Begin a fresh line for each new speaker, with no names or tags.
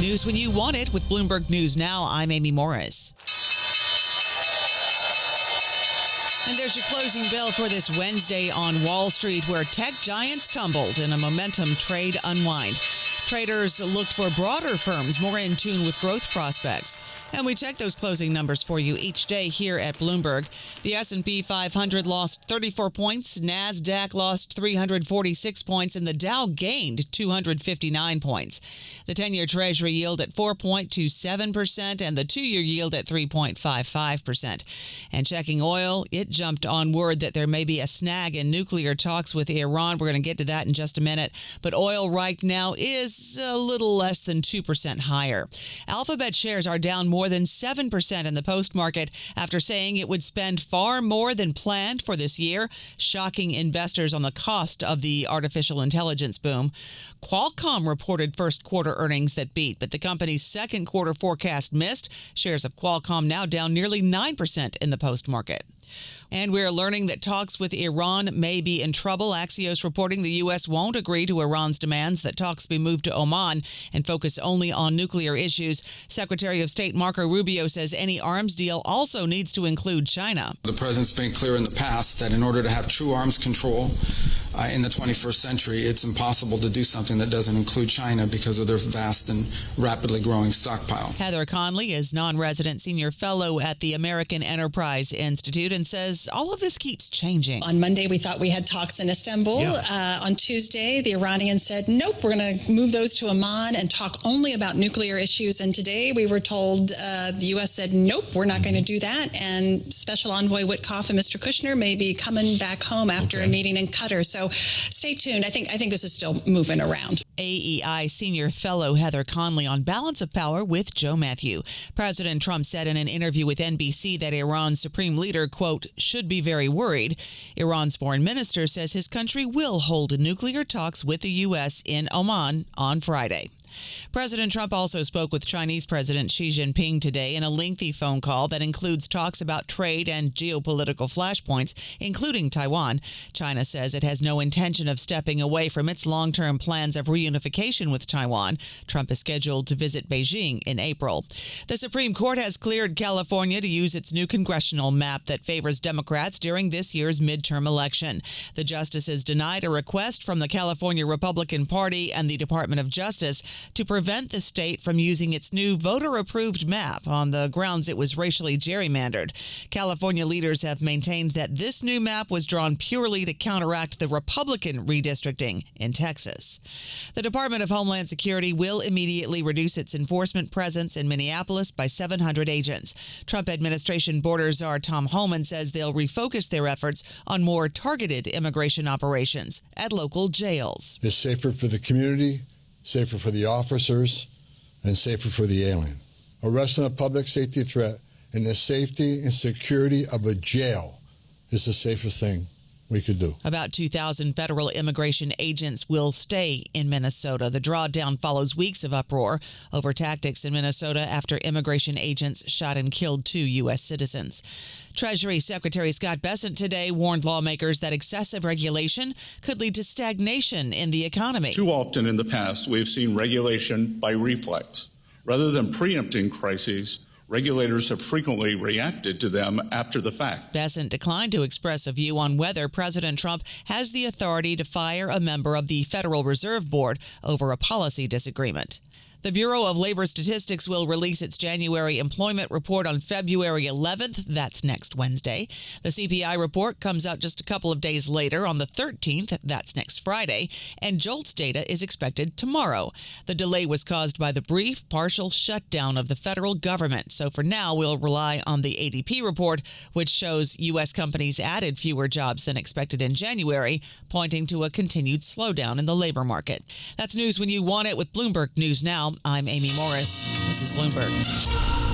News when you want it with Bloomberg News Now. I'm Amy Morris. And there's your closing bell for this Wednesday on Wall Street, where tech giants tumbled in a momentum trade unwind. Traders look for broader firms more in tune with growth prospects. And we check those closing numbers for you each day here at Bloomberg. The S&P 500 lost 34 points, NASDAQ lost 346 points, and the Dow gained 259 points. The 10-year Treasury yield at 4.27% and the 2-year yield at 3.55%. And checking oil, it jumped on word that there may be a snag in nuclear talks with Iran. We're going to get to that in just a minute. But oil right now is a little less than 2% higher. Alphabet shares are down more than 7% in the post-market after saying it would spend far more than planned for this year, shocking investors on the cost of the artificial intelligence boom. Qualcomm reported first quarter earnings that beat, but the company's second quarter forecast missed. Shares of Qualcomm now down nearly 9% in the post-market. And we're learning that talks with Iran may be in trouble. Axios reporting the U.S. won't agree to Iran's demands that talks be moved to Oman and focus only on nuclear issues. Secretary of State Marco Rubio says any arms deal also needs to include China.
The president's been clear in the past that in order to have true arms control in the 21st century, it's impossible to do something that doesn't include China because of their vast and rapidly growing stockpile.
Heather Conley is non-resident senior fellow at the American Enterprise Institute and says all of this keeps changing.
On Monday, we thought we had talks in Istanbul. On Tuesday, the Iranians said, nope, we're going to move those to Oman and talk only about nuclear issues. And today we were told the U.S. said, nope, we're not going to do that. And Special Envoy Witkoff and Mr. Kushner may be coming back home after a meeting in Qatar. So stay tuned. I think this is still moving around.
AEI senior fellow Heather Conley on Balance of Power with Joe Matthew. President Trump said in an interview with NBC that Iran's supreme leader, quote, should be very worried. Iran's foreign minister says his country will hold nuclear talks with the U.S. in Oman on Friday. President Trump also spoke with Chinese President Xi Jinping today in a lengthy phone call that includes talks about trade and geopolitical flashpoints, including Taiwan. China says it has no intention of stepping away from its long-term plans of reunification with Taiwan. Trump is scheduled to visit Beijing in April. The Supreme Court has cleared California to use its new congressional map that favors Democrats during this year's midterm election. The justices denied a request from the California Republican Party and the Department of Justice to prevent the state from using its new voter-approved map on the grounds it was racially gerrymandered. California leaders have maintained that this new map was drawn purely to counteract the Republican redistricting in Texas. The Department of Homeland Security will immediately reduce its enforcement presence in Minneapolis by 700 agents. Trump administration border czar Tom Homan says they'll refocus their efforts on more targeted immigration operations at local jails.
It's safer for the community, safer for the officers, and safer for the alien. Arresting a public safety threat and the safety and security of a jail is the safest thing we could do.
About 2,000 federal immigration agents will stay in Minnesota. The drawdown follows weeks of uproar over tactics in Minnesota after immigration agents shot and killed 2 U.S. citizens. Treasury Secretary Scott Bessent today warned lawmakers that excessive regulation could lead to stagnation in the economy.
Too often in the past, we have seen regulation by reflex. Rather than preempting crises, regulators have frequently reacted to them after the fact.
Bessent declined to express a view on whether President Trump has the authority to fire a member of the Federal Reserve Board over a policy disagreement. The Bureau of Labor Statistics will release its January employment report on February 11th. That's next Wednesday. The CPI report comes out just a couple of days later on the 13th. That's next Friday. And JOLTS data is expected tomorrow. The delay was caused by the brief partial shutdown of the federal government. So for now, we'll rely on the ADP report, which shows U.S. companies added fewer jobs than expected in January, pointing to a continued slowdown in the labor market. That's news when you want it with Bloomberg News Now. I'm Amy Morris. This is Bloomberg.